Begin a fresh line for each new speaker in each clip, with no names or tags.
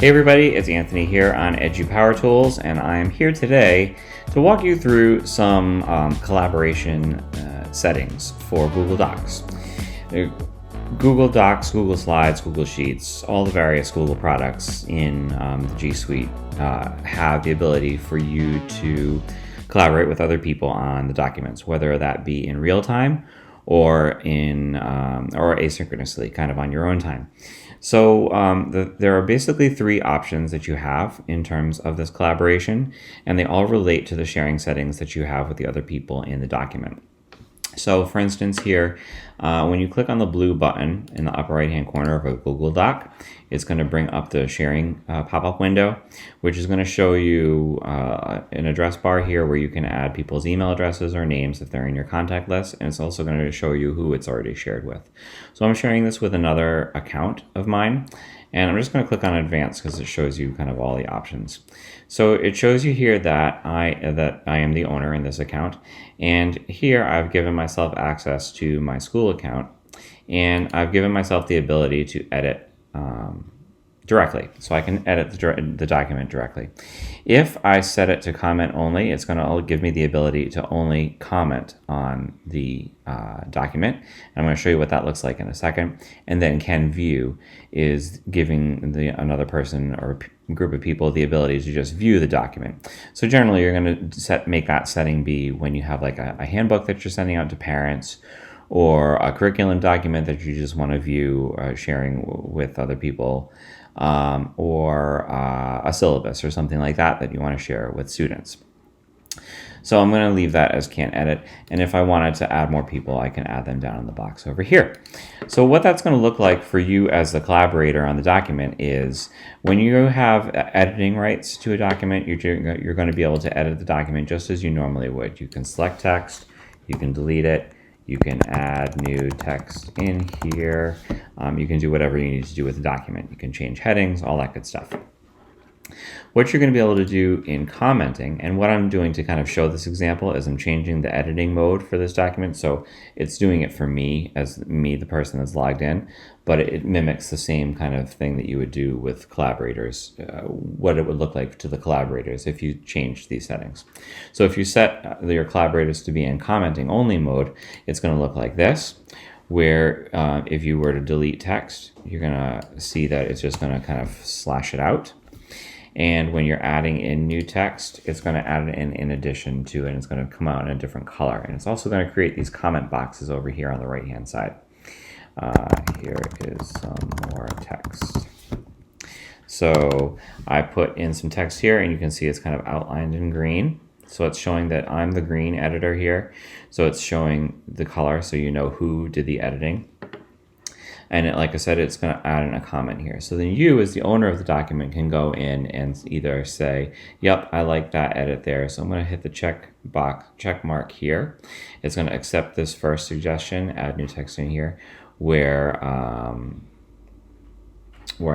Hey everybody, it's Anthony here on EduPower and I'm here today to walk you through some collaboration settings for Google Docs. Google Docs, Google Slides, Google Sheets, all the various Google products in the G Suite have the ability for you to collaborate with other people on the documents, whether that be in real time or or asynchronously, kind of on your own time. So there are basically three options that you have in terms of this collaboration, and they all relate to the sharing settings that you have with the other people in the document. So for instance here, when you click on the blue button in the upper right hand corner of a Google Doc, it's going to bring up the sharing pop-up window, which is going to show you an address bar here where you can add people's email addresses or names if they're in your contact list, and it's also going to show you who it's already shared with. So I'm sharing this with another account of mine, and I'm just going to click on advanced because it shows you kind of all the options. So it shows you here that I am the owner in this account, and here I've given myself access to my school account, and I've given myself the ability to edit directly, so I can edit the document directly. If I set it to comment only, it's going to give me the ability to only comment on the document. And I'm going to show you what that looks like in a second. And then can view is giving another person or group of people the ability to just view the document. So generally you're going to make that setting be when you have like a handbook that you're sending out to parents, or a curriculum document that you just want to view sharing with other people, or a syllabus or something like that you want to share with students. So I'm going to leave that as can't edit, and if I wanted to add more people, I can add them down in the box over here. So what that's going to look like for you as the collaborator on the document is when you have editing rights to a document, you're going to be able to edit the document just as you normally would. You can select text, you can delete it, you can add new text in here. You can do whatever you need to do with the document. You can change headings, all that good stuff. What you're going to be able to do in commenting, and what I'm doing to kind of show this example is I'm changing the editing mode for this document. So it's doing it for me, as me, the person that's logged in, but it mimics the same kind of thing that you would do with collaborators, what it would look like to the collaborators if you changed these settings. So if you set your collaborators to be in commenting only mode, it's going to look like this, where if you were to delete text, you're going to see that it's just going to kind of slash it out. And when you're adding in new text, it's going to add it in addition to, and it's going to come out in a different color. And it's also going to create these comment boxes over here on the right hand side. Here is some more text. So I put in some text here, and you can see it's kind of outlined in green. So it's showing that I'm the green editor here. So it's showing the color so you know who did the editing. And like I said, it's going to add in a comment here. So then you, as the owner of the document, can go in and either say, yep, I like that edit there. So I'm going to hit the check mark here. It's going to accept this first suggestion, add new text in here, where I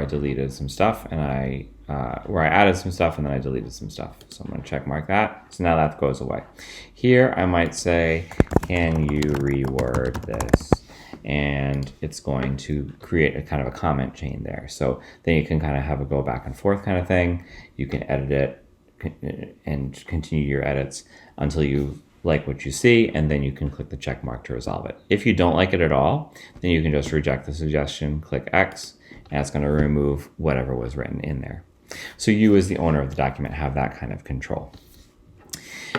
deleted some stuff, and where I added some stuff and then I deleted some stuff. So I'm going to check mark that. So now that goes away. Here I might say, can you reword this? And it's going to create a kind of a comment chain there. So then you can kind of have a go back and forth kind of thing. You can edit it and continue your edits until you like what you see, and then you can click the check mark to resolve it. If you don't like it at all, then you can just reject the suggestion, click X, and it's going to remove whatever was written in there. So you, as the owner of the document, have that kind of control.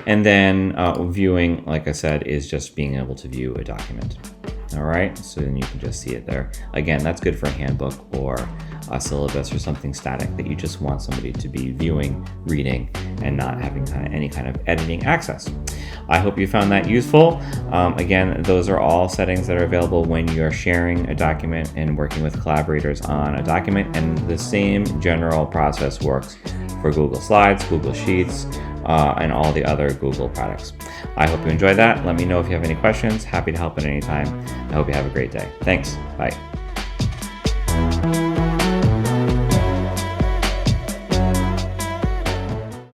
And then viewing, like I said, is just being able to view a document. All right, so then you can just see it there. Again, that's good for a handbook or a syllabus or something static that you just want somebody to be viewing, reading, and not having any kind of editing access. I hope you found that useful. Again, those are all settings that are available when you're sharing a document and working with collaborators on a document, and the same general process works for Google Slides, Google Sheets, and all the other Google products. I hope you enjoyed that. Let me know if you have any questions. Happy to help at any time. I hope you have a great day. Thanks. Bye.